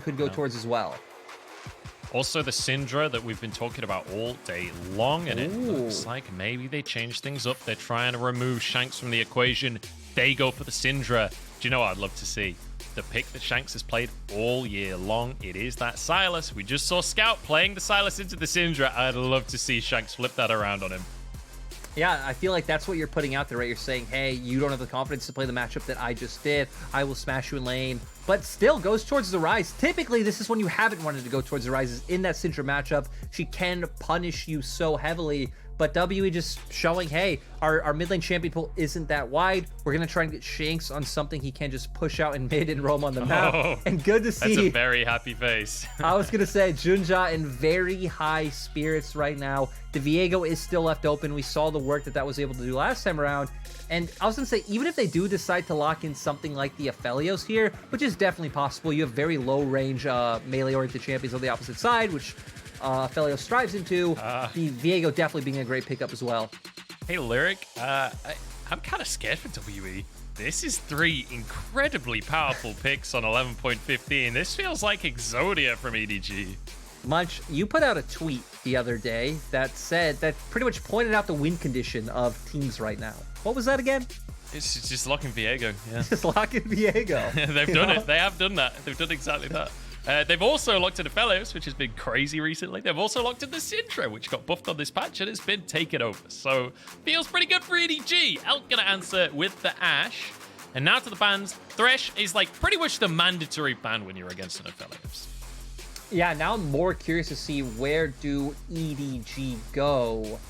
could go towards as well. Also, the Syndra that we've been talking about all day long, and it looks like maybe they changed things up. They're trying to remove Shanks from the equation. They go for the Syndra. Do you know what I'd love to see? The pick that Shanks has played all year long. It is that Sylas. We just saw Scout playing the Sylas into the Syndra. I'd love to see Shanks flip that around on him. Yeah, I feel like that's what you're putting out there, right? You're saying, hey, you don't have the confidence to play the matchup that I just did. I will smash you in lane. But still goes towards the Ryze. Typically, this is when you haven't wanted to go towards the Ryze, is in that Syndra matchup. She can punish you so heavily. But WE just showing, hey, our mid lane champion pool isn't that wide. We're going to try and get Shanks on something he can just push out in mid and roam on the map. Oh, and good to see. That's a very happy face. I was going to say, Junja in very high spirits right now. The Viego is still left open. We saw the work that was able to do last time around. And I was going to say, even if they do decide to lock in something like the Aphelios here, which is definitely possible, you have very low range melee-oriented champions on the opposite side, which Aphelios strives into. The Viego definitely being a great pickup as well. Hey, Lyric, I'm kind of scared for WE. This is 3 incredibly powerful picks on 11.15. This feels like Exodia from EDG. Munch, you put out a tweet the other day that pretty much pointed out the win condition of teams right now. What was that again? It's just locking Viego. Yeah. Just locking Viego. They've done it. They have done that. They've done exactly that. They've also locked in Aphelios, which has been crazy recently. They've also locked in the Syndra, which got buffed on this patch and it's been taken over. So feels pretty good for EDG. Elk gonna answer with the Ashe. And now to the bans. Thresh is like pretty much the mandatory ban when you're against an Aphelios. Yeah, now I'm more curious to see where do EDG go.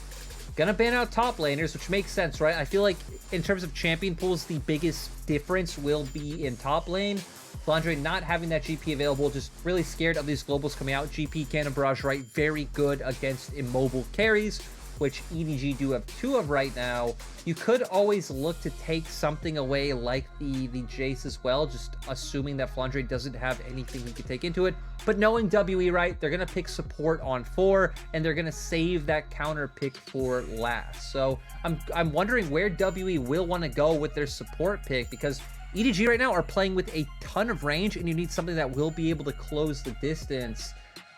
Gonna ban out top laners, which makes sense, right? I feel like in terms of champion pools, the biggest difference will be in top lane. Flandre not having that GP available, just really scared of these globals coming out. GP, Kennen, Barrage, right? Very good against immobile carries, which EDG do have 2 of right now. You could always look to take something away like the Jayce as well, just assuming that Flandre doesn't have anything he could take into it. But knowing WE, right, they're going to pick support on 4, and they're going to save that counter pick for last. So I'm wondering where WE will want to go with their support pick, because EDG right now are playing with a ton of range, and you need something that will be able to close the distance.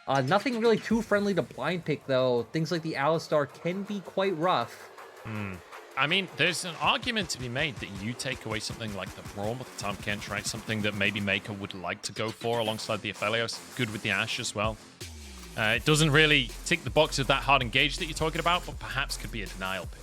Nothing really too friendly to blind pick, though. Things like the Alistar can be quite rough. I mean, there's an argument to be made that you take away something like the Braum with the Tom Kent, right? Something that maybe Meiko would like to go for alongside the Aphelios. Good with the Ashe as well. It doesn't really tick the box of that hard engage that you're talking about, but perhaps could be a denial pick.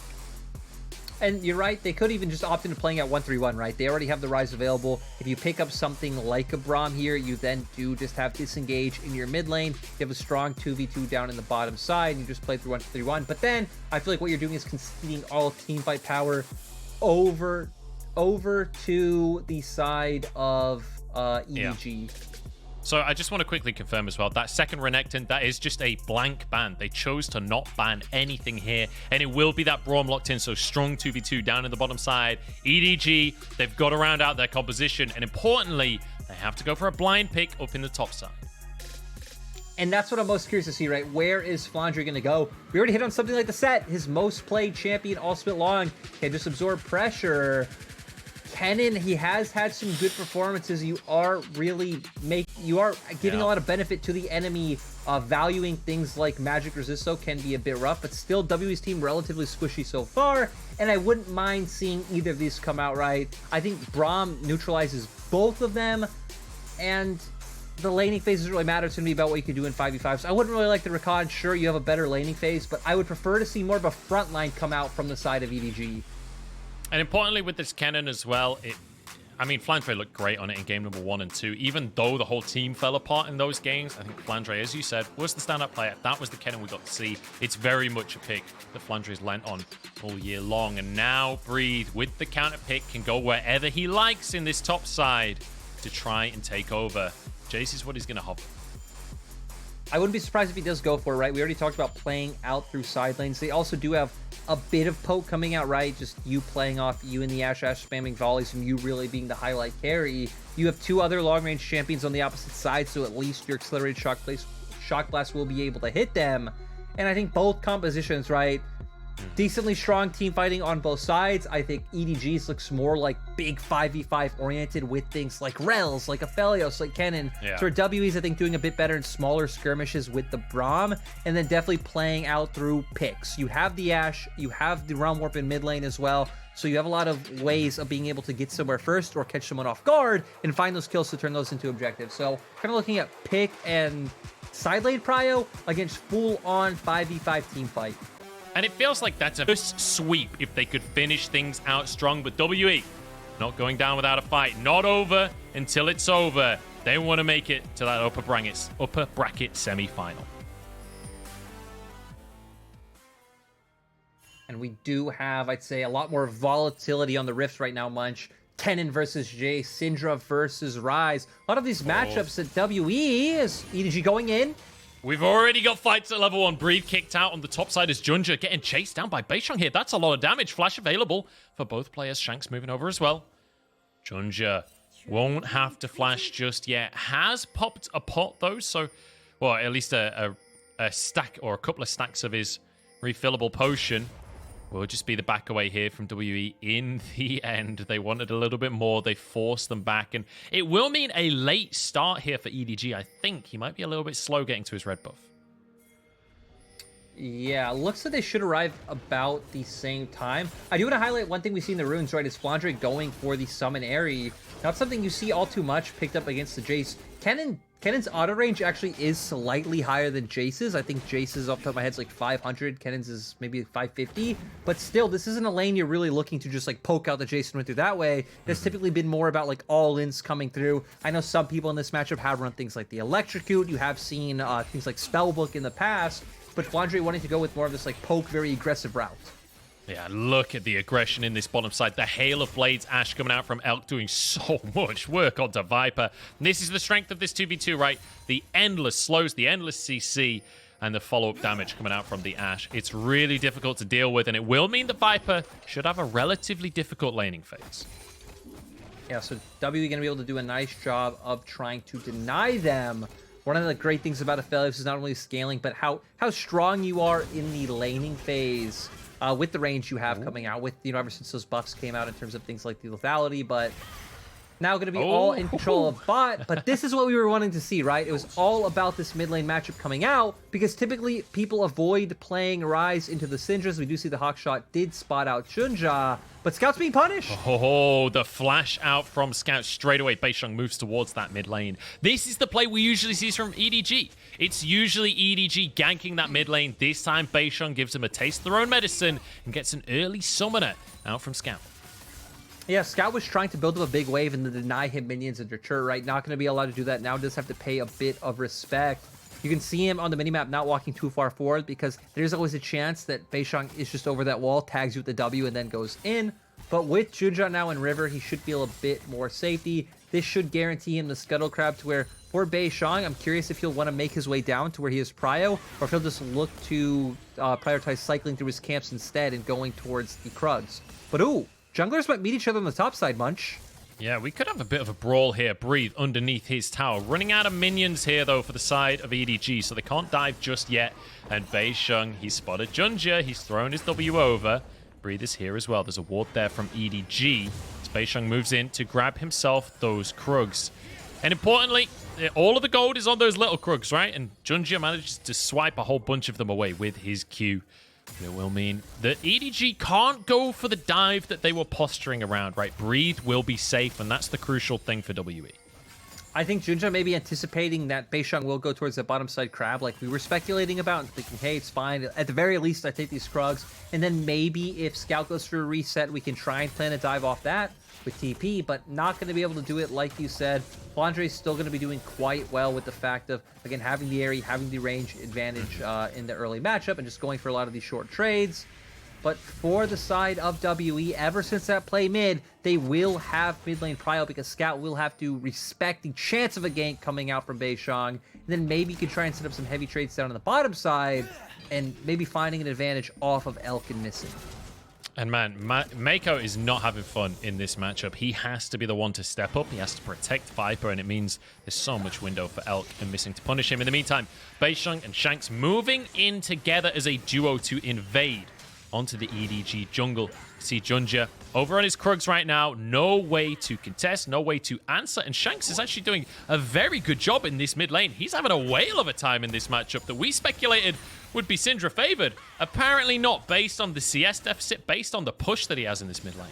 And you're right, they could even just opt into playing at 1-3-1, right? They already have the Ryze available. If you pick up something like a Braum here, you then do just have disengage in your mid lane. You have a strong 2v2 down in the bottom side, and you just play through 1-3-1. But then, I feel like what you're doing is conceding all team fight power over to the side of EDG. Yeah. So I just want to quickly confirm as well, that second Renekton, that is just a blank ban. They chose to not ban anything here, and it will be that Braum locked in, so strong 2v2 down in the bottom side. EDG, they've got to round out their composition, and importantly, they have to go for a blind pick up in the top side. And that's what I'm most curious to see, right? Where is Flandre going to go? We already hit on something like the set. His most played champion all split long can just absorb pressure. Kennen, he has had some good performances. You are giving a lot of benefit to the enemy. Valuing things like magic resisto can be a bit rough, but still WE's team relatively squishy so far, and I wouldn't mind seeing either of these come out right. I think Braum neutralizes both of them, and the laning phase doesn't really matter. It's going to be about what you can do in 5v5. So I wouldn't really like the Recon. Sure, you have a better laning phase, but I would prefer to see more of a front line come out from the side of EDG. And importantly with this Kennen as well, Flandre looked great on it in game number 1 and 2. Even though the whole team fell apart in those games, I think Flandre, as you said, was the stand-up player. That was the Kennen we got to see. It's very much a pick that Flandre's lent on all year long. And now Breathe, with the counter pick, can go wherever he likes in this top side to try and take over. Jayce is what he's going to hop. I wouldn't be surprised if he does go for it, right? We already talked about playing out through side lanes. They also do have a bit of poke coming out, right? Just you playing off you and the Ashe spamming volleys and you really being the highlight carry. You have 2 other long-range champions on the opposite side, so at least your accelerated shock blast will be able to hit them. And I think both compositions, right? Decently strong team fighting on both sides. I think EDG's looks more like big 5v5 oriented with things like Rells, like Aphelios, like Kennen. Yeah. So WE's, I think, doing a bit better in smaller skirmishes with the Braum, and then definitely playing out through picks. You have the Ashe, you have the Realm Warp in mid lane as well, so you have a lot of ways of being able to get somewhere first or catch someone off guard and find those kills to turn those into objectives. So kind of looking at pick and side lane prio against full-on 5v5 team fight. And it feels like that's a first sweep if they could finish things out strong. But WE, not going down without a fight. Not over until it's over. They want to make it to that upper bracket semi-final. And we do have, I'd say, a lot more volatility on the Rifts right now, Munch. Kennen versus Jayce, Syndra versus Ryze. A lot of these matchups at WE is EDG going in. We've already got fights at level 1. Breathe kicked out on the top side as Jiejie getting chased down by Beishang here. That's a lot of damage. Flash available for both players. Shank's moving over as well. Jiejie won't have to flash just yet. Has popped a pot though, so, well, at least a stack or a couple of stacks of his refillable potion. Will just be the back away here from WE in the end. They wanted a little bit more. They forced them back. And it will mean a late start here for EDG. I think he might be a little bit slow getting to his red buff. Yeah, looks like they should arrive about the same time. I do want to highlight one thing we see in the runes, right, is Flandre going for the summon Aerie. Not something you see all too much picked up against the Jayce. Kennen's auto range actually is slightly higher than Jayce's. I think Jayce's, off the top of my head, is like 500. Kennen's is maybe 550. But still, this isn't a lane you're really looking to just like poke out the Jayce and run through that way. It's typically been more about like all-ins coming through. I know some people in this matchup have run things like the Electrocute. You have seen things like Spellbook in the past. But Flandre wanting to go with more of this like poke, very aggressive route. Yeah, look at the aggression in this bottom side. The Hail of Blades Ashe coming out from Elk doing so much work onto Viper. And this is the strength of this 2v2, right? The endless slows, the endless CC, and the follow-up damage coming out from the Ashe. It's really difficult to deal with, and it will mean that Viper should have a relatively difficult laning phase. Yeah, so WE going to be able to do a nice job of trying to deny them. One of the great things about Aphelios is not only scaling, but how strong you are in the laning phase. With the range you have coming out, with, you know, ever since those buffs came out in terms of things like the lethality, but now going to be all in control of bot. But this is what we were wanting to see, right? It was all about this mid lane matchup coming out, because typically people avoid playing Ryze into the Syndras. We do see the Hawkshot did spot out Jiejie, but Scout's being punished. Oh, the flash out from Scout straight away. Beishang moves towards that mid lane. This is the play we usually see from EDG. It's usually EDG ganking that mid lane. This time, Beishang gives him a taste of their own medicine and gets an early summoner out from Scout. Yeah, Scout was trying to build up a big wave and then deny him minions and return, right? Not going to be allowed to do that now. Does have to pay a bit of respect. You can see him on the minimap not walking too far forward, because there's always a chance that Beishang is just over that wall, tags you with the W, and then goes in. But with Jiejie now in River, he should feel a bit more safety. This should guarantee him the Scuttle Crab to where, for Beishang, I'm curious if he'll want to make his way down to where he is prio, or if he'll just look to prioritize cycling through his camps instead and going towards the Krugs. But ooh, junglers might meet each other on the top side, Munch. Yeah, we could have a bit of a brawl here. Breathe underneath his tower. Running out of minions here, though, for the side of EDG, so they can't dive just yet. And Beishang, he's spotted Jiejie. He's thrown his W over. Breathe is here as well. There's a ward there from EDG. As Beishang moves in to grab himself those Krugs. And importantly, all of the gold is on those little Krugs, right? And Jiejie manages to swipe a whole bunch of them away with his Q. It will mean that EDG can't go for the dive that they were posturing around, right? Breathe will be safe, and that's the crucial thing for WE. I think Jiejie may be anticipating that Beishang will go towards the bottom side crab, like we were speculating about, and thinking, hey, it's fine. At the very least, I take these Krugs, and then maybe if Scout goes for a reset, we can try and plan a dive off that with TP, but not going to be able to do it like you said. Flandre is still going to be doing quite well with the fact of, again, having the Aerie, having the range advantage in the early matchup, and just going for a lot of these short trades. But for the side of WE, ever since that play mid, they will have mid lane prio, because Scout will have to respect the chance of a gank coming out from Beishang. And then maybe you can try and set up some heavy trades down on the bottom side, and maybe finding an advantage off of Elk and missing. And man, Meiko is not having fun in this matchup. He has to be the one to step up. He has to protect Viper, and it means there's so much window for Elk and missing to punish him. In the meantime, Beishang and Shanks moving in together as a duo to invade onto the EDG jungle. See Jiejie over on his Krugs right now. No way to contest, no way to answer. And Shanks is actually doing a very good job in this mid lane. He's having a whale of a time in this matchup that we speculated would be Syndra favored. Apparently not, based on the CS deficit, based on the push that he has in this mid lane.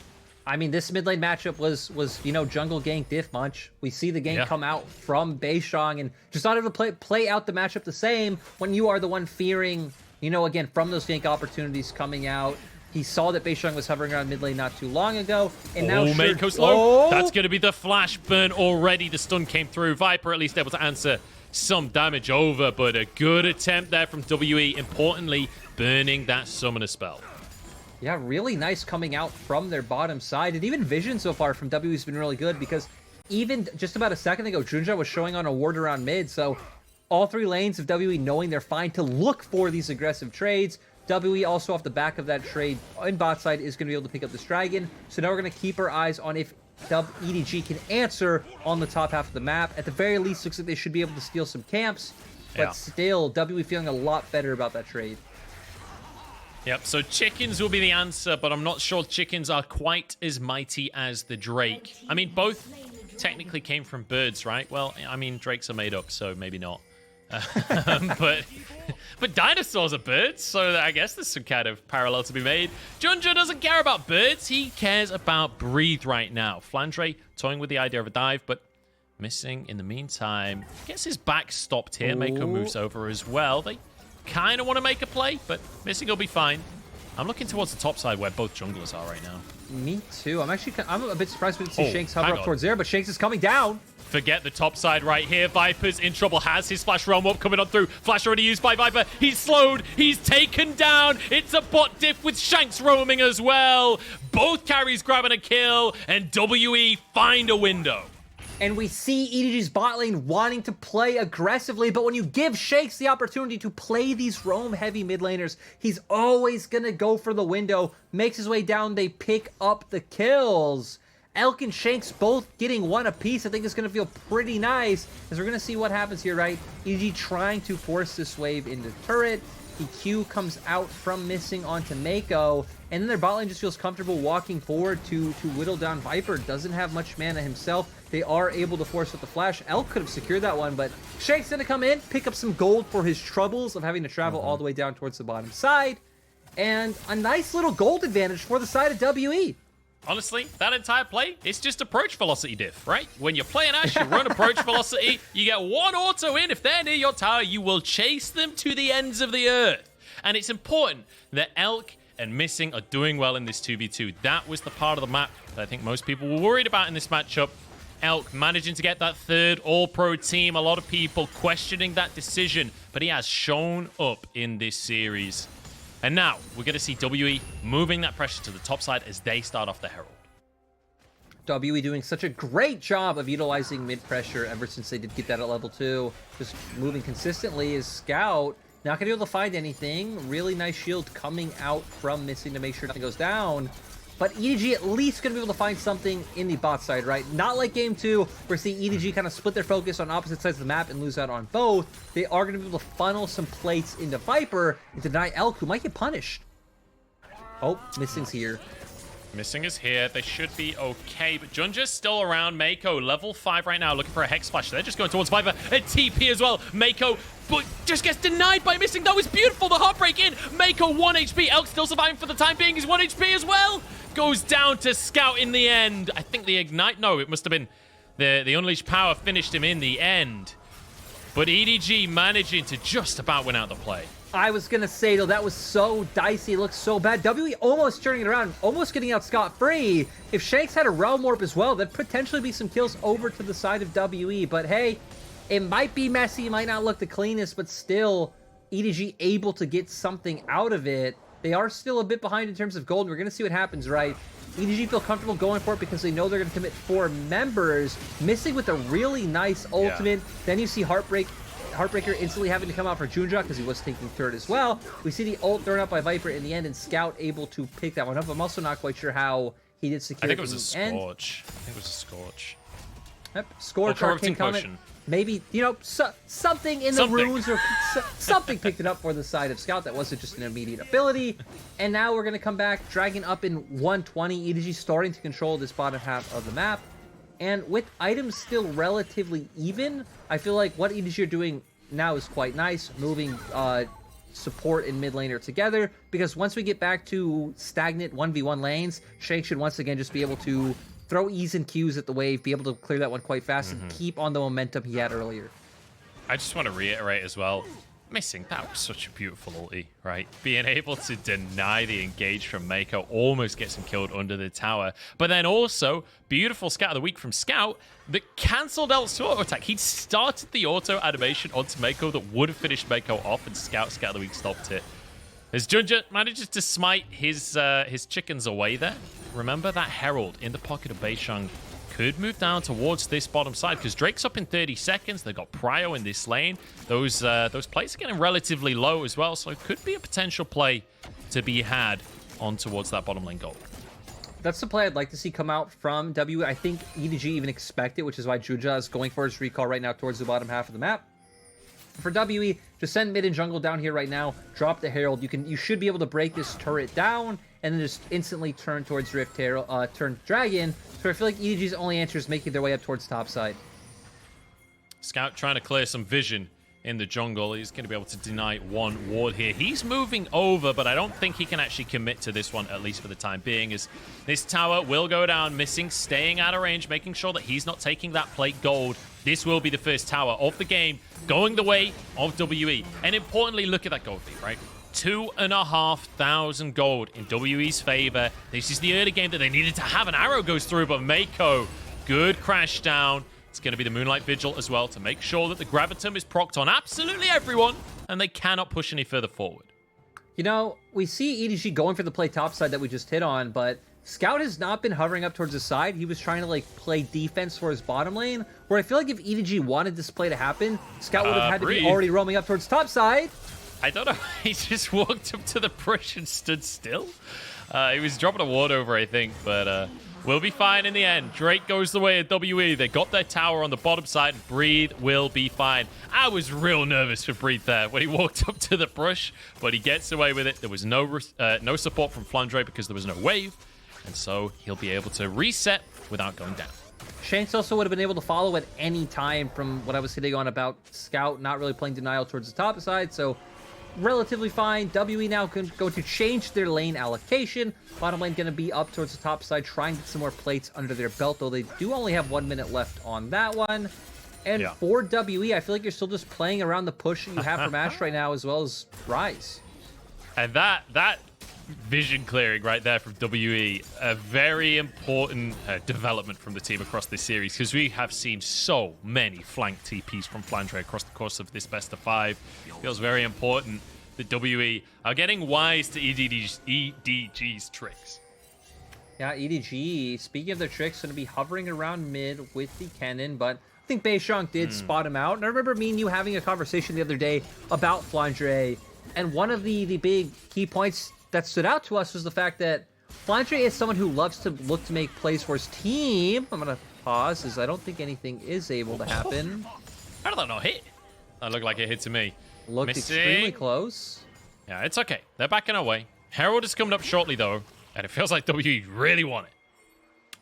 I mean, this mid lane matchup was you know, jungle gank diff munch. We see the gank come out from Beishang and just not able to play out the matchup the same when you are the one fearing, you know, again, from those gank opportunities coming out. He saw that Beishang was hovering around mid lane not too long ago, and now Meiko's low. That's going to be the flash burn already. The stun came through. Viper at least able to answer some damage over, but a good attempt there from WE. Importantly, burning that summoner spell. Yeah, really nice coming out from their bottom side. And even vision so far from WE's been really good, because even just about a second ago, Jiejie was showing on a ward around mid. So all three lanes of WE knowing they're fine to look for these aggressive trades. WE also off the back of that trade in bot side is going to be able to pick up this dragon. So now we're going to keep our eyes on if EDG can answer on the top half of the map. At the very least, looks like they should be able to steal some camps. But still, WE feeling a lot better about that trade. Yep, so chickens will be the answer, but I'm not sure chickens are quite as mighty as the Drake. I mean, both technically came from birds, right? Well, I mean, Drakes are made up, so maybe not. But dinosaurs are birds, so I guess there's some kind of parallel to be made. Jiejie doesn't care about birds. He cares about breathe right now. Flandre toying with the idea of a dive, but missing in the meantime. Gets his back stopped here. Meiko moves over as well. They kind of want to make a play, but missing will be fine. I'm looking towards the top side where both junglers are right now. Me too. I'm a bit surprised we didn't see Shanks hover up towards there, but Shanks is coming down. Forget the top side right here. Viper's in trouble. Has his flash realm up coming on through. Flash already used by Viper. He's slowed. He's taken down. It's a bot diff with Shanks roaming as well. Both carries grabbing a kill, and WE find a window. And we see EDG's bot lane wanting to play aggressively, but when you give Shanks the opportunity to play these roam-heavy mid laners, he's always gonna go for the window. Makes his way down, they pick up the kills. Elk and Shanks both getting one apiece. I think it's going to feel pretty nice, as we're going to see what happens here, right? EDG trying to force this wave into turret. EQ comes out from missing onto Meiko, and then their bot lane just feels comfortable walking forward to whittle down Viper. Doesn't have much mana himself. They are able to force with the flash. Elk could have secured that one, but Shanks going to come in, pick up some gold for his troubles of having to travel all the way down towards the bottom side, and a nice little gold advantage for the side of WE. Honestly, that entire play, it's just approach velocity diff, right? When you're playing Ashe, you run approach velocity, you get one auto in. If they're near your tower, you will chase them to the ends of the earth. And it's important that Elk and Missing are doing well in this 2v2. That was the part of the map that I think most people were worried about in this matchup. Elk managing to get that third all-pro team. A lot of people questioning that decision, but he has shown up in this series. And now, we're going to see WE moving that pressure to the top side as they start off the Herald. WE doing such a great job of utilizing mid-pressure ever since they did get that at level 2. Just moving consistently as Scout. Not going to be able to find anything. Really nice shield coming out from Missing to make sure nothing goes down. But EDG at least going to be able to find something in the bot side, right? Not like game 2, where we see EDG kind of split their focus on opposite sides of the map and lose out on both. They are going to be able to funnel some plates into Viper and deny Elk, who might get punished. Oh, Missing's here. Missing is here. They should be okay, but Jiejie's still around. Meiko, level 5 right now, looking for a Hex Splash. They're just going towards Viper. A TP as well. Meiko, but just gets denied by Missing. That was beautiful. The Heartbreak in. Meiko, 1 HP. Elk still surviving for the time being. He's 1 HP as well. Goes down to Scout in the end. I think the Ignite, no, it must have been the Unleashed Power finished him in the end. But EDG managing to just about win out the play. I was going to say, though, that was so dicey. It looks so bad. WE almost turning it around, almost getting out scot-free. If Shanks had a Realm Warp as well, that'd potentially be some kills over to the side of WE. But hey, it might be messy, it might not look the cleanest, but still, EDG able to get something out of it. They are still a bit behind in terms of gold. We're going to see what happens, right? EDG feel comfortable going for it because they know they're going to commit 4 members. Missing with a really nice ultimate. Then you see Heartbreaker instantly having to come out for Jiejie because he was taking third as well. We see the ult thrown out by Viper in the end, and Scout able to pick that one up. I'm also not quite sure how he did secure it in the end. I think it was a Scorch. Yep, Scorch, Arcane Comment. maybe, you know, something in the runes or something picked it up for the side of Scout that wasn't just an immediate ability. And now we're going to come back, Dragon up in 120, EDG starting to control this bottom half of the map. And with items still relatively even, I feel like what EDG are doing now is quite nice, moving support and mid laner together, because once we get back to stagnant 1v1 lanes, Shank should once again just be able to throw E's and Q's at the wave, be able to clear that one quite fast, and keep on the momentum he had earlier. I just want to reiterate as well, missing, that was such a beautiful ulti, right? Being able to deny the engage from Meiko almost gets him killed under the tower. But then also, beautiful Scout of the Week from Scout that cancelled El's auto attack. He'd started the auto animation onto Meiko that would have finished Meiko off, and Scout of the Week stopped it. As Junja manages to smite his chickens away there. Remember that Herald in the pocket of Beishang could move down towards this bottom side because Drake's up in 30 seconds. They've got Prio in this lane. Those plays are getting relatively low as well, so it could be a potential play to be had on towards that bottom lane goal. That's the play I'd like to see come out from W. I think EDG even expect it, which is why Juja is going for his recall right now towards the bottom half of the map. For WE, just send mid and jungle down here right now. Drop the Herald. You should be able to break this turret down and then just instantly turn towards Rift Herald, turn Dragon. So I feel like EDG's only answer is making their way up towards top side. Scout trying to clear some vision in the jungle. He's going to be able to deny one ward here. He's moving over, but I don't think he can actually commit to this one, at least for the time being, as this tower will go down, missing, staying out of range, making sure that he's not taking that plate gold. This will be the first tower of the game, going the way of WE. And importantly, look at that gold lead, right? 2,500 gold in WE's favor. This is the early game that they needed to have. An arrow goes through, but Meiko, good crash down. It's going to be the Moonlight Vigil as well to make sure that the Gravitum is procced on absolutely everyone, and they cannot push any further forward. You know, we see EDG going for the play topside that we just hit on, but Scout has not been hovering up towards the side. He was trying to, like, play defense for his bottom lane, where I feel like if EDG wanted this play to happen, Scout would have had to be already roaming up towards topside. I don't know. He just walked up to the brush and stood still. He was dropping a ward over, I think, but we'll be fine in the end. Drake goes the way of WE. They got their tower on the bottom side, and Breathe will be fine. I was real nervous for Breathe there when he walked up to the brush, but he gets away with it. There was no support from Flandre because there was no wave, and so he'll be able to reset without going down. Shanks also would have been able to follow at any time from what I was hitting on about Scout not really playing denial towards the top side, so relatively fine. WE now can go to change their lane allocation. Bottom lane going to be up towards the top side, trying to get some more plates under their belt, though they do only have 1 minute left on that one. And for WE, I feel like you're still just playing around the push that you have from Ashe right now, as well as Ryze. And that vision clearing right there from WE, a very important development from the team across this series, because we have seen so many flank TPs from Flandre across the course of this best of 5. Feels very important that WE are getting wise to EDG's tricks. Yeah, EDG, speaking of their tricks, going to be hovering around mid with the Kennen, but I think Beishang did spot him out. And I remember me and you having a conversation the other day about Flandre, and one of the big key points that stood out to us was the fact that Flandre is someone who loves to look to make plays for his team. I'm going to pause, as I don't think anything is able to happen. How did that not hit? That looked like it hit to me. Looked extremely close. Yeah, it's okay. They're backing away. Herald is coming up shortly, though, and it feels like WE really want it.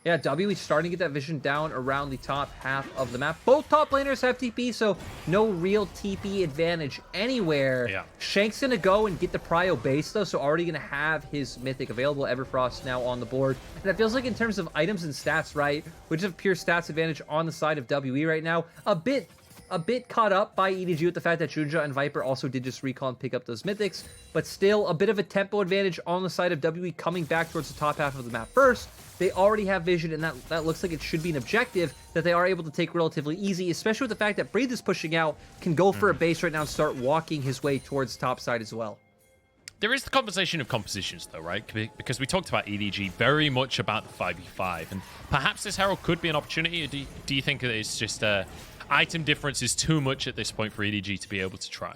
Yeah, WE starting to get that vision down around the top half of the map. Both top laners have TP, so no real TP advantage anywhere. Yeah. Shank's going to go and get the Prio base, though, so already going to have his Mythic available. Everfrost now on the board. And it feels like in terms of items and stats, right, we just have pure stats advantage on the side of WE right now. A bit caught up by EDG with the fact that Junja and Viper also did just recall and pick up those mythics, but still a bit of a tempo advantage on the side of WE coming back towards the top half of the map first. They already have vision, and that looks like it should be an objective that they are able to take relatively easy, especially with the fact that Breathe is pushing out, can go for a base right now and start walking his way towards top side as well. There is the conversation of compositions, though, right? Because we talked about EDG very much about the 5v5, and perhaps this Herald could be an opportunity, or do you think that it's just item difference is too much at this point for EDG to be able to try?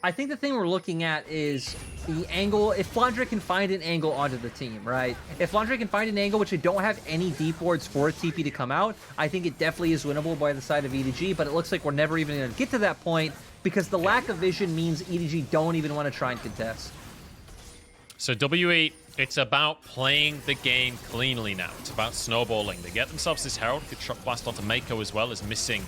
I think the thing we're looking at is the angle. If Flandre can find an angle onto the team, right? If Flandre can find an angle, which they don't have any deep wards for TP to come out, I think it definitely is winnable by the side of EDG, but it looks like we're never even going to get to that point because the lack of vision means EDG don't even want to try and contest. So WE, it's about playing the game cleanly now. It's about snowballing. They get themselves this Herald. Good shot blast onto Meiko as well as missing.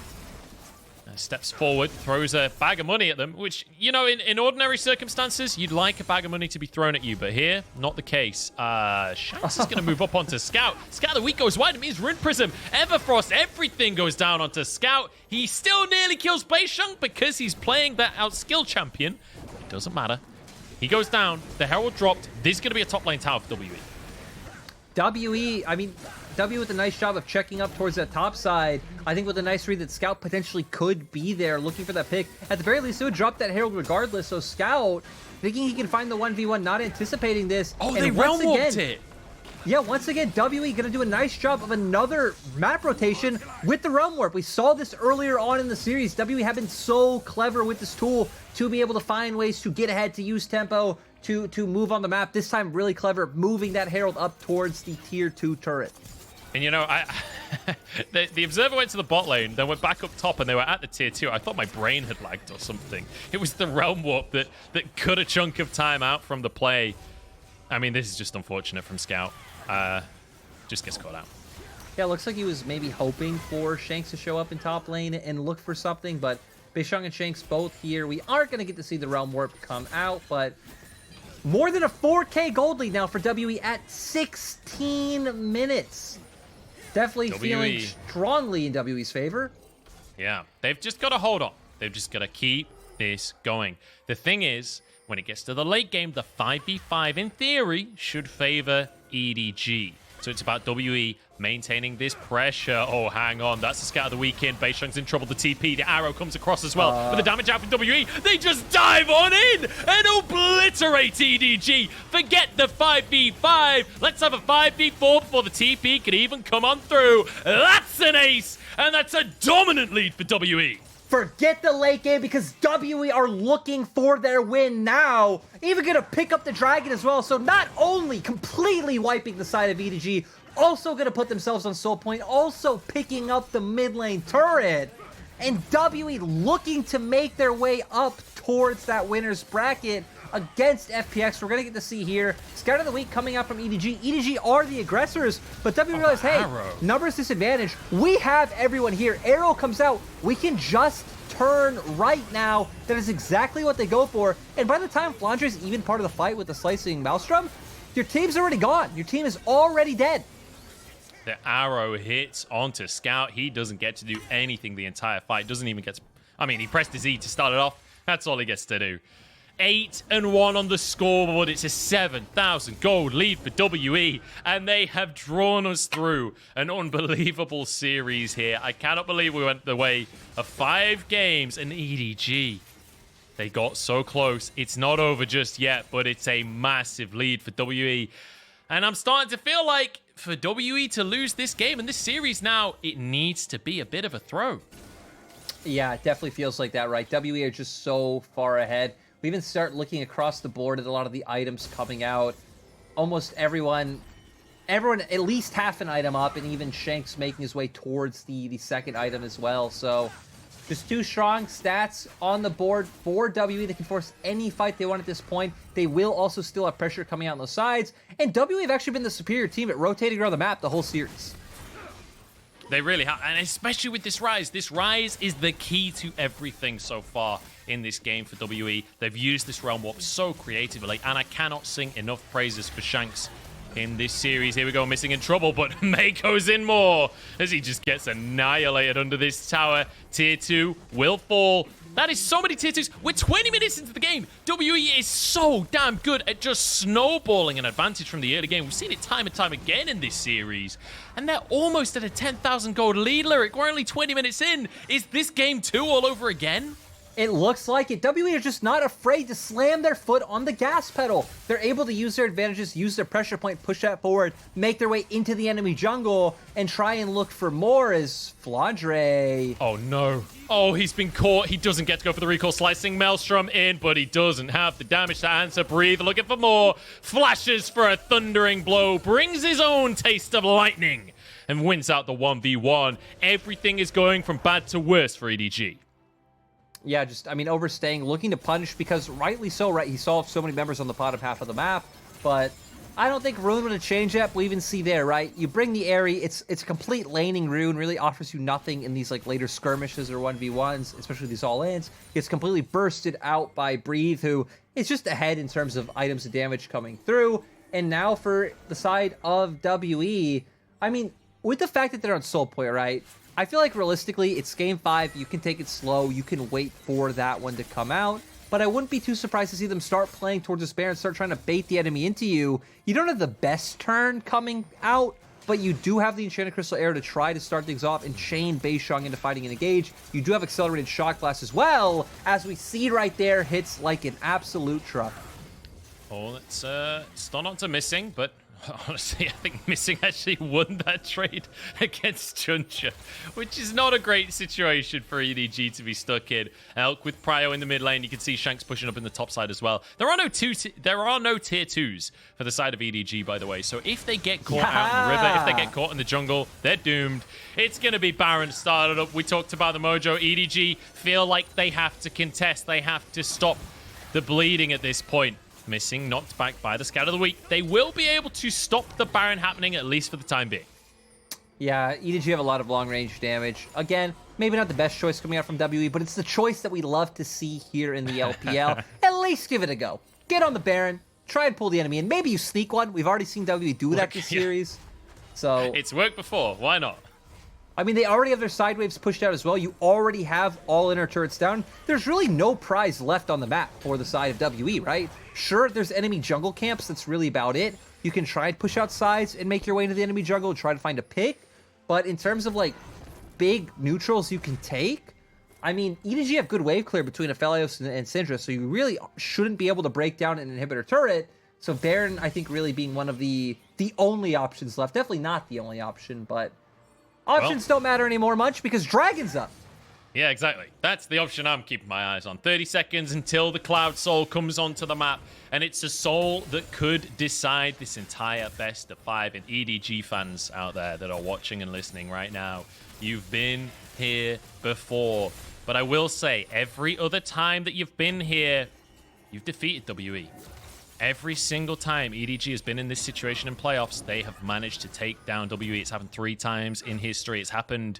Steps forward, throws a bag of money at them, which, you know, in ordinary circumstances, you'd like a bag of money to be thrown at you, but here, not the case. Shanks is going to move up onto Scout. Scout of the week goes wide. It means Rune Prism, Everfrost, everything goes down onto Scout. He still nearly kills Beishang because he's playing that out-skill champion. It doesn't matter. He goes down. The Herald dropped. This is going to be a top lane tower for WE. I mean, W with a nice job of checking up towards that top side. I think with a nice read that Scout potentially could be there looking for that pick. At the very least, it would drop that Herald regardless. So Scout, thinking he can find the 1v1, not anticipating this. Oh, and they realm warped it. Yeah, once again, WE gonna do a nice job of another map rotation with the Realm Warp. We saw this earlier on in the series. WE have been so clever with this tool to be able to find ways to get ahead, to use tempo, to move on the map. This time, really clever, moving that Herald up towards the tier 2 turret. And you know, the Observer went to the bot lane, then went back up top, and they were at the tier 2. I thought my brain had lagged or something. It was the Realm Warp that cut a chunk of time out from the play. I mean, this is just unfortunate from Scout. Just gets caught out. Yeah, it looks like he was maybe hoping for Shanks to show up in top lane and look for something, but Beishang and Shanks both here. We aren't going to get to see the Realm Warp come out, but more than a 4K gold lead now for WE at 16 minutes. Definitely feeling strongly in WE's favor. Yeah, they've just got to hold on. They've just got to keep this going. The thing is, when it gets to the late game, the 5v5, in theory, should favor EDG. So it's about WE maintaining this pressure. Oh, hang on. That's the Scout of the weekend. Beishang's in trouble. The TP, the arrow comes across as well. But the damage out from WE, they just dive on in and obliterate EDG. Forget the 5v5. Let's have a 5v4 before the TP can even come on through. That's an ace. And that's a dominant lead for WE. Forget the late game because WE are looking for their win now. Even gonna pick up the dragon as well. So not only completely wiping the side of EDG, also gonna put themselves on soul point, also picking up the mid lane turret. And WE looking to make their way up towards that winner's bracket against FPX. We're gonna get to see here Scout of the week coming out from EDG. EDG are the aggressors, but W realized, hey, numbers disadvantage. We have everyone here. Arrow comes out. We can just turn right now. That is exactly what they go for. And by the time Flandre is even part of the fight with the slicing Maelstrom, your team's already gone. Your team is already dead. The arrow hits onto Scout. He doesn't get to do anything the entire fight. Doesn't even get to... I mean, he pressed his E to start it off. That's all he gets to do. 8-1 on the scoreboard. It's a 7,000 gold lead for WE, and they have drawn us through an unbelievable series here. I cannot believe we went the way of 5 games and EDG. They got so close. It's not over just yet, but it's a massive lead for WE. And I'm starting to feel like for WE to lose this game and this series now, it needs to be a bit of a throw. Yeah, it definitely feels like that, right? WE are just so far ahead. We even start looking across the board at a lot of the items coming out. Almost everyone at least half an item up, and even Shanks making his way towards the second item as well. So just 2 strong stats on the board for WE. They can force any fight they want at this point. They will also still have pressure coming out on the sides. And WE have actually been the superior team at rotating around the map the whole series. They really have, and especially with this Ryze. This Ryze is the key to everything so far in this game for WE. They've used this Realm Warp so creatively, and I cannot sing enough praises for Shanks in this series. Here we go, missing in trouble, but Meiko's in more as he just gets annihilated under this tower. Tier 2 will fall. That is so many tier 2s. We're 20 minutes into the game. WE is so damn good at just snowballing an advantage from the early game. We've seen it time and time again in this series. And they're almost at a 10,000 gold lead, Lyric. We're only 20 minutes in. Is this game 2 all over again? It looks like it. WE are just not afraid to slam their foot on the gas pedal. They're able to use their advantages, use their pressure point, push that forward, make their way into the enemy jungle, and try and look for more as Flandre. Oh, no. Oh, he's been caught. He doesn't get to go for the recall. Slicing Maelstrom in, but he doesn't have the damage to answer. Breathe, looking for more. Flashes for a thundering blow. Brings his own taste of lightning and wins out the 1v1. Everything is going from bad to worse for EDG. Yeah, just, I mean, overstaying, looking to punish because rightly so, right? He saw so many members on the bottom half of the map, but I don't think Rune would have changed that. We even see there, right? You bring the Aerie, it's complete laning Rune, really offers you nothing in these like later skirmishes or 1v1s, especially these all-ins. Gets completely bursted out by Breathe, who is just ahead in terms of items and damage coming through. And now for the side of WE, I mean, with the fact that they're on Soul Point, right? I feel like realistically, it's game 5. You can take it slow. You can wait for that one to come out. But I wouldn't be too surprised to see them start playing towards this bear and start trying to bait the enemy into you. You don't have the best turn coming out, but you do have the Enchanted Crystal Air to try to start things off and chain Beishang into fighting and engage. You do have Accelerated Shock Blast as well, as we see right there, hits like an absolute truck. Oh, it's stun onto Missing, but honestly, I think Missing actually won that trade against Junja, which is not a great situation for EDG to be stuck in. Elk with Prio in the mid lane. You can see Shanks pushing up in the top side as well. There are no tier 2s for the side of EDG, by the way. So if they get caught out in the river, if they get caught in the jungle, they're doomed. It's going to be Baron started up. We talked about the Mojo. EDG feel like they have to contest. They have to stop the bleeding at this point. Missing, knocked back by the Scout of the Week. They will be able to stop the Baron happening, at least for the time being. Yeah, EDG have a lot of long-range damage. Again, maybe not the best choice coming out from WE, but it's the choice that we love to see here in the LPL. At least give it a go. Get on the Baron, try and pull the enemy in. Maybe you sneak one. We've already seen WE do that this series. So it's worked before. Why not? I mean, they already have their side waves pushed out as well. You already have all inner turrets down. There's really no prize left on the map for the side of WE, right? Sure, there's enemy jungle camps. That's really about it. You can try and push out sides and make your way into the enemy jungle and try to find a pick. But in terms of, like, big neutrals you can take, I mean, EDG have good wave clear between Aphelios and Syndra, so you really shouldn't be able to break down an inhibitor turret. So Baron, I think, really being one of the only options left. Definitely not the only option, but options don't matter anymore much because Dragon's up. Yeah, exactly. That's the option I'm keeping my eyes on. 30 seconds until the Cloud Soul comes onto the map, and it's a soul that could decide this entire best of 5. And EDG fans out there that are watching and listening right now, you've been here before. But I will say, every other time that you've been here, you've defeated WE. Every single time EDG has been in this situation in playoffs, they have managed to take down WE. It's happened 3 times in history. It's happened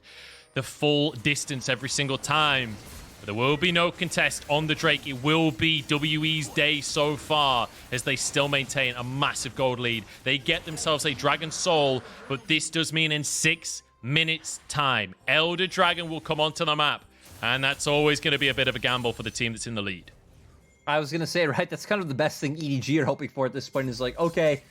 the full distance every single time. But there will be no contest on the Drake. It will be WE's day so far as they still maintain a massive gold lead. They get themselves a Dragon Soul, but this does mean in 6 minutes time, Elder Dragon will come onto the map. And that's always going to be a bit of a gamble for the team that's in the lead. I was going to say, right, that's kind of the best thing EDG are hoping for at this point is like, okay,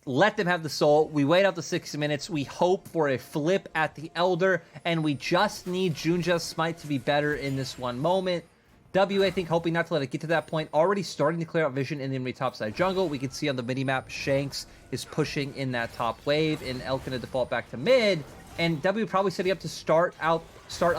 let them have the soul. We wait out the 6 minutes. We hope for a flip at the Elder, and we just need Junja's Smite to be better in this one moment. W, I think, hoping not to let it get to that point. Already starting to clear out vision in the enemy topside jungle. We can see on the mini-map, Shanks is pushing in that top wave, and Elk going to default back to mid. And W probably setting up to start up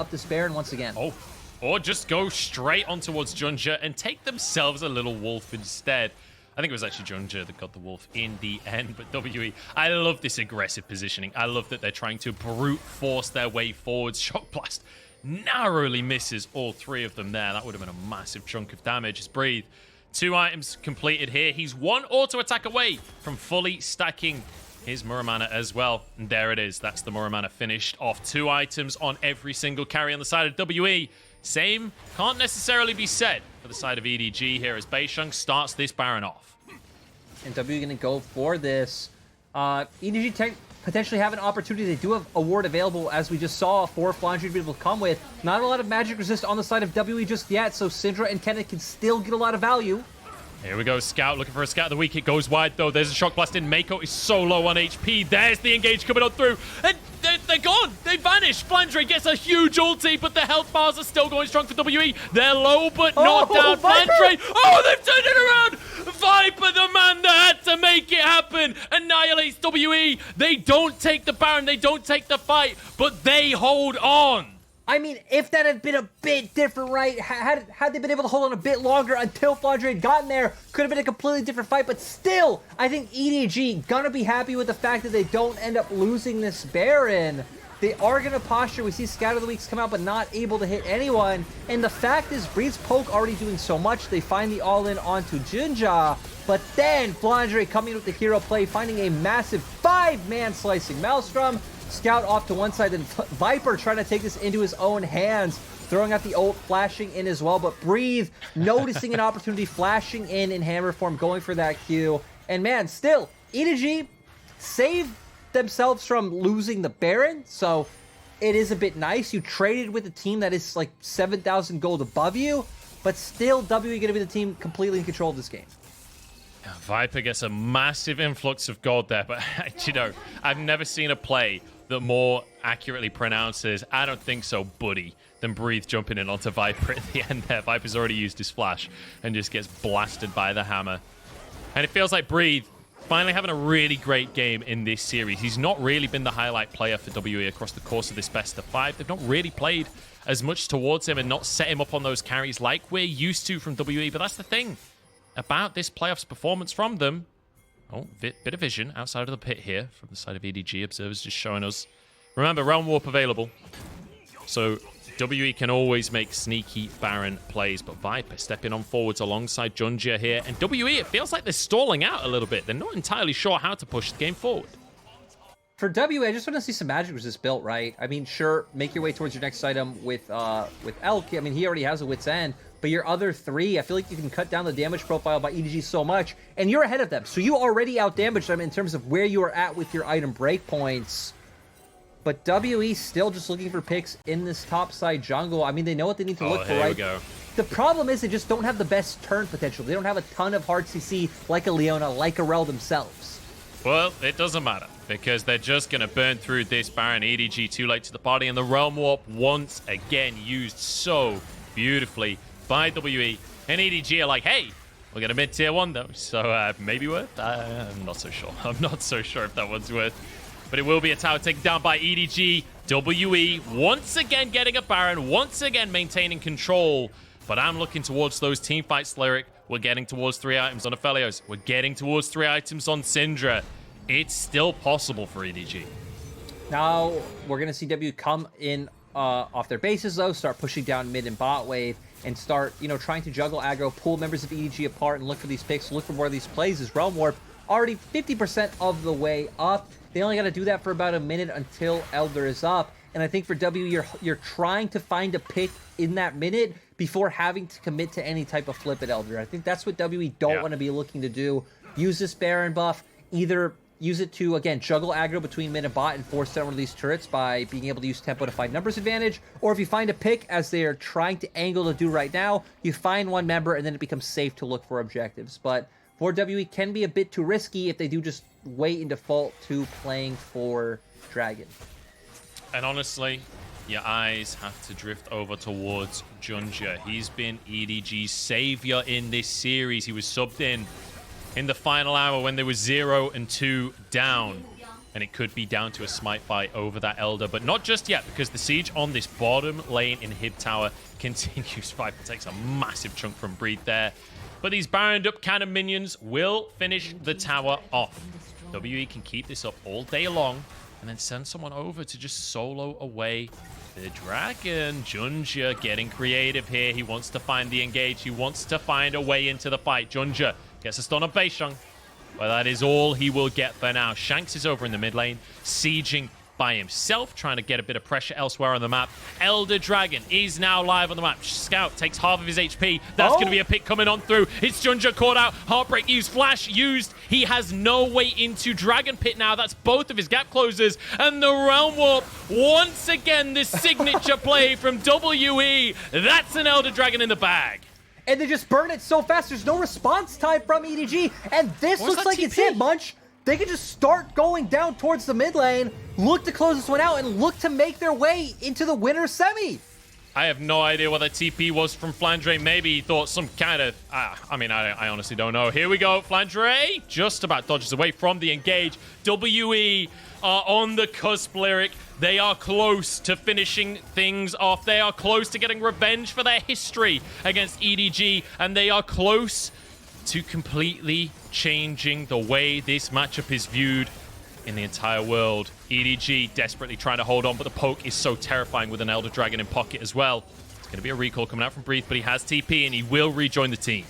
this Baron once again. Oh, or just go straight on towards Junja and take themselves a little wolf instead. I think it was actually Junja that got the wolf in the end, but WE, I love this aggressive positioning. I love that they're trying to brute force their way forwards. Shock Blast narrowly misses all 3 of them there. That would have been a massive chunk of damage. Just Breathe. 2 items completed here. He's 1 auto attack away from fully stacking his Muramana as well. And there it is. That's the Muramana finished off. 2 items on every single carry on the side of WE. Same can't necessarily be said for the side of EDG here as Beishang starts this Baron off. And W going to go for this. EDG potentially have an opportunity. They do have a ward available, as we just saw, for Flandre to be able to come with. Not a lot of magic resist on the side of WE just yet, so Syndra and Kennen can still get a lot of value. Here we go, Scout looking for a Scout of the Week. It goes wide, though. There's a Shock Blast in. Meiko is so low on HP. There's the engage coming on through. And they're gone. They vanished. Flandre gets a huge ulti, but the health bars are still going strong for WE. They're low, but not down. Flandre. Oh, they've turned it around. Viper, the man that had to make it happen, annihilates WE. They don't take the Baron. They don't take the fight, but they hold on. I mean, if that had been a bit different, right? Had they been able to hold on a bit longer until Flandre had gotten there, could have been a completely different fight. But still, I think EDG gonna be happy with the fact that they don't end up losing this Baron. They are gonna posture. We see Scout of the Weeks come out, but not able to hit anyone. And the fact is, Breeze's poke already doing so much. They find the all-in onto Jiejie. But then Flandre coming with the hero play, finding a massive 5-man slicing Maelstrom. Scout off to one side, then Viper trying to take this into his own hands, throwing out the ult, flashing in as well, but Breathe noticing an opportunity, flashing in hammer form, going for that Q. And man, still, EDG saved themselves from losing the Baron, so it is a bit nice. You traded with a team that is like 7,000 gold above you, but still WE going to be the team completely in control of this game. Viper gets a massive influx of gold there, but you know, I've never seen a play that more accurately pronounces, I don't think so, buddy, than Breathe jumping in onto Viper at the end there. Viper's already used his flash and just gets blasted by the hammer. And it feels like Breathe finally having a really great game in this series. He's not really been the highlight player for WE across the course of this best of 5. They've not really played as much towards him and not set him up on those carries like we're used to from WE, but that's the thing about this playoffs performance from them. Oh, bit of vision outside of the pit here from the side of EDG. Observers just showing us. Remember, Realm Warp available. So WE can always make sneaky Baron plays, but Viper stepping on forwards alongside Jiejie here. And WE, it feels like they're stalling out a little bit. They're not entirely sure how to push the game forward. For WE, I just want to see some magic was just built, right? I mean, sure, make your way towards your next item with Elk. I mean, he already has a Wit's End. But your other 3, I feel like you can cut down the damage profile by EDG so much, and you're ahead of them. So you already out-damaged them in terms of where you are at with your item breakpoints. But WE still just looking for picks in this top-side jungle. I mean, they know what they need to look for, right? Here we go. The problem is they just don't have the best turn potential. They don't have a ton of hard CC like a Leona, like a Rell themselves. Well, it doesn't matter, because they're just going to burn through this Baron. EDG too late to the party, and the Realm Warp once again used so beautifully by WE. And EDG are like, hey, we're going to mid tier 1 though, so maybe worth? I'm not so sure. I'm not so sure if that one's worth. But it will be a tower taken down by EDG. WE once again getting a Baron, once again maintaining control. But I'm looking towards those team fights, Lyric. We're getting towards 3 items on Aphelios. We're getting towards 3 items on Syndra. It's still possible for EDG. Now, we're going to see W come in off their bases, though, start pushing down mid and bot wave, and start, you know, trying to juggle aggro, pull members of EDG apart, and look for these picks, look for more of these plays. As Realm Warp already 50% of the way up. They only got to do that for about a minute until Elder is up. And I think for W, you're trying to find a pick in that minute before having to commit to any type of flip at Elder. I think that's what WE don't want to be looking to do. Use this Baron buff, either use it to, again, juggle aggro between mid and bot and force down one of these turrets by being able to use tempo to find numbers advantage, or if you find a pick, as they are trying to angle to do right now, you find one member and then it becomes safe to look for objectives. But for WE can be a bit too risky if they do just wait and default to playing for Dragon. And honestly, your eyes have to drift over towards Jiejie. He's been EDG's savior in this series. He was subbed in the final hour when they were 0 and 2 down. And it could be down to a smite fight over that Elder, but not just yet, because the siege on this bottom lane in Hib Tower continues. Viper takes a massive chunk from Breathe there. But these Baroned up cannon minions will finish the tower off. WE can keep this up all day long and then send someone over to just solo away the dragon. Jiejie getting creative here. He wants to find the engage. He wants to find a way into the fight. Jiejie gets a stun on Beishang. Well, that is all he will get for now. Shanks is over in the mid lane, sieging by himself, trying to get a bit of pressure elsewhere on the map. Elder Dragon is now live on the map. Scout takes half of his HP. That's going to be a pick coming on through. It's Jiejie caught out. Heartbreak used. Flash used. He has no way into Dragon Pit now. That's both of his gap closers. And the Realm Warp, once again, the signature play from WE. That's an Elder Dragon in the bag. And they just burn it so fast. There's no response time from EDG. And this looks like it's it, Munch. They can just start going down towards the mid lane. look to close this one out and look to make their way into the winner's semi. I have no idea what that TP was from Flandre. Maybe he thought some kind of... I honestly don't know. Here we go. Flandre just about dodges away from the engage. WE are on the cusp, Lyric. They are close to finishing things off. They are close to getting revenge for their history against EDG. And they are close to completely changing the way this matchup is viewed in the entire world. EDG desperately trying to hold on, but the poke is so terrifying with an Elder Dragon in pocket as well. It's going to be a recall coming out from Breathe, but he has TP and he will rejoin the team.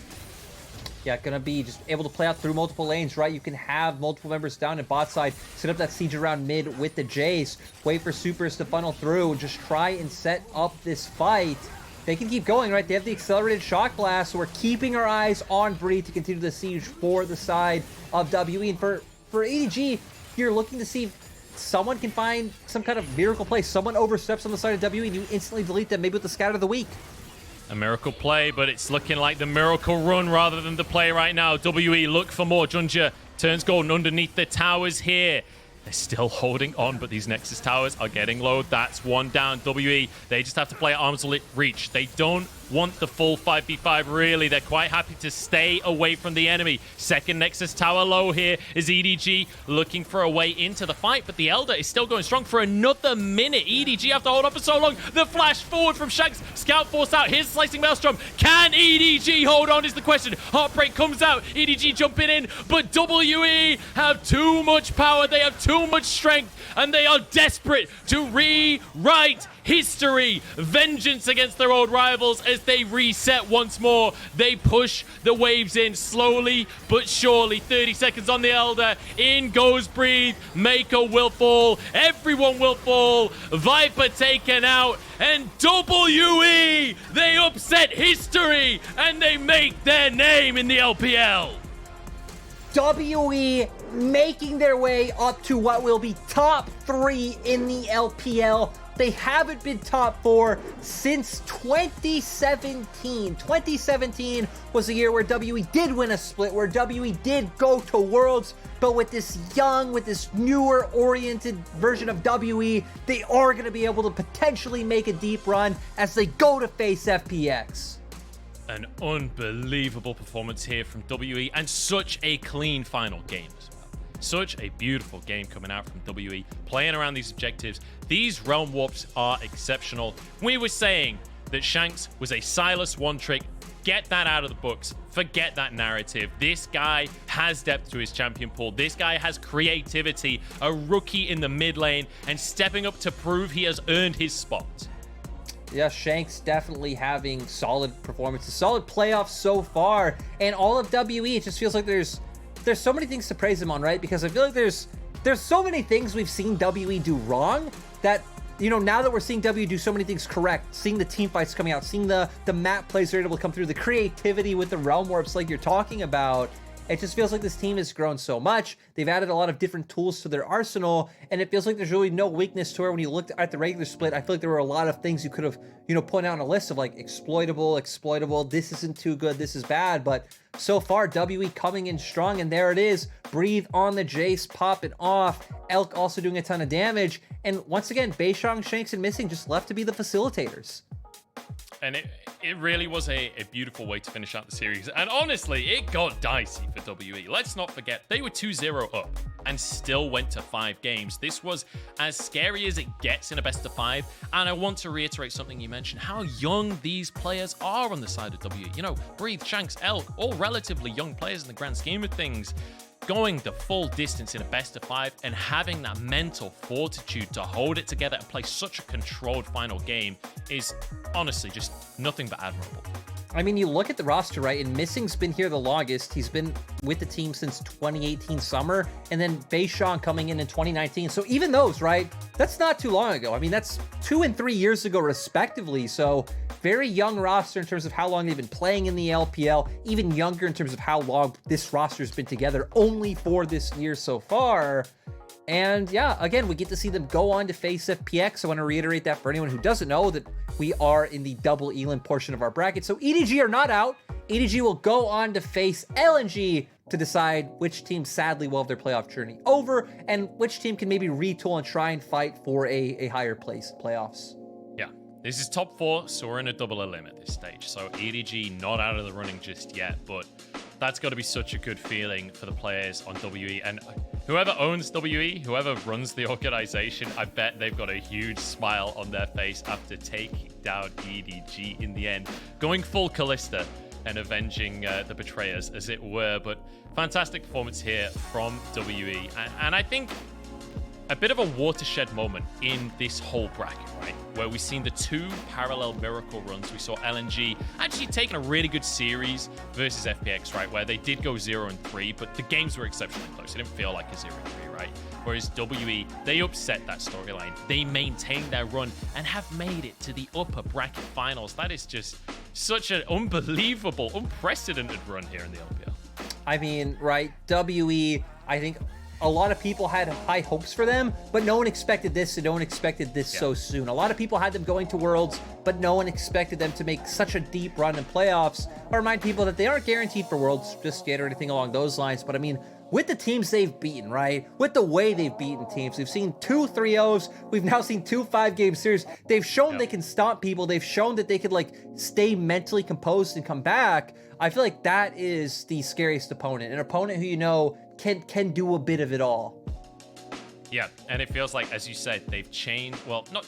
Yeah, gonna be just able to play out through multiple lanes, right? You can have multiple members down in bot side, set up that siege around mid with the Jayce, wait for supers to funnel through, and just try and set up this fight. They can keep going, right? They have the accelerated shock blast, so we're keeping our eyes on Breathe to continue the siege for the side of WE. And for EDG, you're looking to see if someone can find some kind of miracle play. Someone oversteps on the side of WE and you instantly delete them, maybe with the scout of the week. A miracle play, but it's looking like the miracle run rather than the play right now. WE look for more. Junja turns golden underneath the towers here. They're still holding on, but these Nexus towers are getting low. That's one down. WE, they just have to play at arm's reach. They don't want the full 5v5, really. They're quite happy to stay away from the enemy. Second Nexus tower low here is EDG looking for a way into the fight, but the Elder is still going strong for another minute. EDG have to hold on for so long. The flash forward from Shanks. Scout force out. Here's Slicing Maelstrom. Can EDG hold on is the question. Heartbreak comes out. EDG jumping in, but WE have too much power. They have too much strength, and they are desperate to rewrite history. Vengeance against their old rivals as they reset once more. They push the waves in slowly but surely. 30 seconds on the Elder. In goes Breathe. Meiko will fall. Everyone will fall. Viper taken out. And WE, they upset history and they make their name in the LPL. WE making their way up to what will be top 3 in the LPL. They haven't been top 4 since 2017. 2017 was the year where WE did win a split, where WE did go to Worlds, but with this young, with this newer oriented version of WE, they are going to be able to potentially make a deep run as they go to face FPX. An unbelievable performance here from WE and such a clean final game as well. Such a beautiful game coming out from WE, playing around these objectives. These realm warps are exceptional. We were saying that Shanks was a Silas one trick. Get that out of the books. Forget that narrative. This guy has depth to his champion pool. This guy has creativity, a rookie in the mid lane, and stepping up to prove he has earned his spot. Yeah, Shanks definitely having solid performances, solid playoffs so far, and all of WE, it just feels like there's so many things to praise him on, right? Because I feel like there's so many things we've seen WE do wrong that, you know, now that we're seeing WE do so many things correct, seeing the team fights coming out, seeing the map plays are able to come through, the creativity with the realm warps like you're talking about, it just feels like this team has grown so much. They've added a lot of different tools to their arsenal, and it feels like there's really no weakness to it. When you looked at the regular split, I feel like there were a lot of things you could have, you know, put out on a list of like exploitable, this isn't too good, this is bad, but so far, WE coming in strong, and there it is. Breathe on the Jayce, pop it off. Elk also doing a ton of damage, and once again, Beishang, Shanks, and Missing just left to be the facilitators. And it really was a beautiful way to finish out the series. And honestly, it got dicey for WE. Let's not forget, they were 2-0 up and still went to 5 games. This was as scary as it gets in a best of 5. And I want to reiterate something you mentioned, how young these players are on the side of WE. You know, Breathe, Shanks, Elk, all relatively young players in the grand scheme of things. Going the full distance in a best of 5 and having that mental fortitude to hold it together and play such a controlled final game is honestly just nothing but admirable. I mean, you look at the roster, right, and Missing's been here the longest. He's been with the team since 2018 summer, and then Beishang coming in 2019. So even those, right, that's not too long ago. I mean, that's 2 and 3 years ago, respectively. So very young roster in terms of how long they've been playing in the LPL, even younger in terms of how long this roster's been together, only for this year so far. And yeah, again, we get to see them go on to face FPX. I want to reiterate that for anyone who doesn't know that we are in the double Elan portion of our bracket. So EDG are not out. EDG will go on to face LNG, to decide which team sadly will have their playoff journey over and which team can maybe retool and try and fight for a higher place playoffs. Yeah, this is top 4, so we're in a double elim at this stage. So EDG not out of the running just yet, but that's got to be such a good feeling for the players on WE. And whoever owns WE, whoever runs the organization, I bet they've got a huge smile on their face after taking down EDG in the end, going full Callista and avenging the betrayers, as it were. But fantastic performance here from WE. And I think a bit of a watershed moment in this whole bracket, right? Where we've seen the 2 parallel miracle runs. We saw LNG actually taking a really good series versus FPX, right? Where they did go 0-3, but the games were exceptionally close. It didn't feel like a 0-3, right? Whereas WE, they upset that storyline. They maintained their run and have made it to the upper bracket finals. That is just such an unbelievable, unprecedented run here in the LPL. I mean, right, WE, I think a lot of people had high hopes for them, but no one expected this, and no one expected this so soon. A lot of people had them going to Worlds, but no one expected them to make such a deep run in playoffs. I remind people that they aren't guaranteed for Worlds just yet or anything along those lines, but I mean, with the teams they've beaten, right? With the way they've beaten teams, we've seen 2 3-0s, we've now seen 2 5-game series. They've shown they can stop people. They've shown that they could like stay mentally composed and come back. I feel like that is the scariest opponent, an opponent who you know can do a bit of it all. Yeah, and it feels like, as you said, they've changed. Well, not.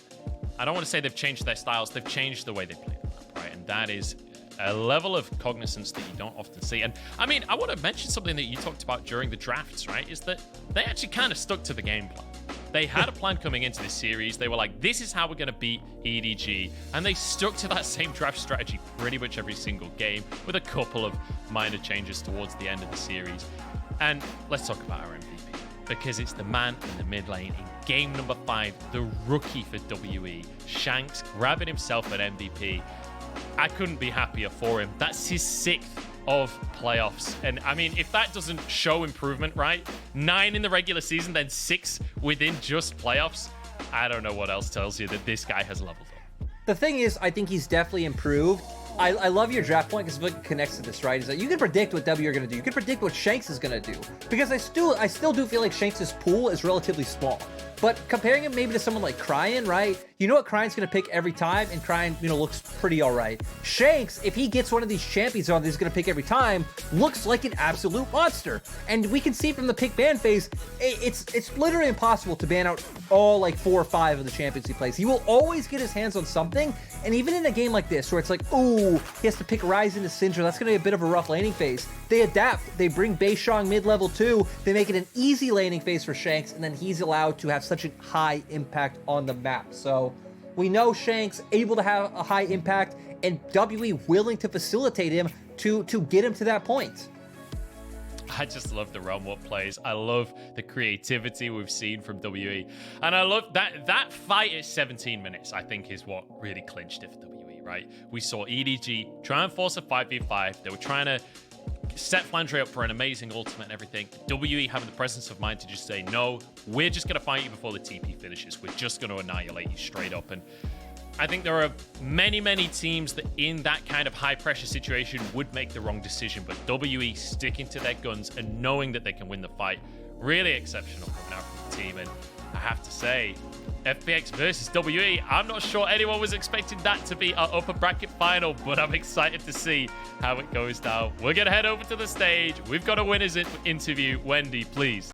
I don't want to say they've changed their styles. They've changed the way they play the map, right? And that is a level of cognizance that you don't often see. And I mean, I want to mention something that you talked about during the drafts, right? Is that they actually kind of stuck to the game plan. They had a plan coming into this series. They were like, this is how we're going to beat EDG. And they stuck to that same draft strategy pretty much every single game, with a couple of minor changes towards the end of the series. And let's talk about our MVP, because it's the man in the mid lane in game number 5, the rookie for WE, Shanks, grabbing himself an MVP. I couldn't be happier for him. That's his 6th of playoffs. And I mean, if that doesn't show improvement, right? 9 in the regular season, then 6 within just playoffs. I don't know what else tells you that this guy has leveled up. The thing is, I think he's definitely improved. I love your draft point because it connects to this, right? Is that you can predict what W are going to do. You can predict what Shanks is going to do. Because I still do feel like Shanks' pool is relatively small. But comparing him maybe to someone like Cryan, right? You know what Cryan's going to pick every time, and Cryan, you know, looks pretty all right. Shanks, if he gets one of these champions on that he's going to pick every time, looks like an absolute monster. And we can see from the pick ban phase, it's literally impossible to ban out all like 4 or 5 of the champions he plays. He will always get his hands on something, and even in a game like this, where it's like, ooh, he has to pick Ryze into Syndra, that's going to be a bit of a rough laning phase. They adapt. They bring Beishang mid-level 2. They make it an easy laning phase for Shanks, and then he's allowed to have such a high impact on the map. So we know Shanks able to have a high impact, and WE willing to facilitate him to get him to that point. I just love the realm what plays. I love the creativity we've seen from WE. And I love that fight at 17 minutes, I think, is what really clinched it for WE, right? We saw EDG try and force a 5v5. They were trying to set Flandre up for an amazing ultimate and everything. WE having the presence of mind to just say, no, we're just going to fight you before the TP finishes. We're just going to annihilate you straight up. And I think there are many, many teams that in that kind of high-pressure situation would make the wrong decision, but WE sticking to their guns and knowing that they can win the fight, really exceptional coming out from the team. And I have to say, FPX versus WE, I'm not sure anyone was expecting that to be our upper bracket final, but I'm excited to see how it goes down. We're going to head over to the stage. We've got a winners interview. Wendy, please.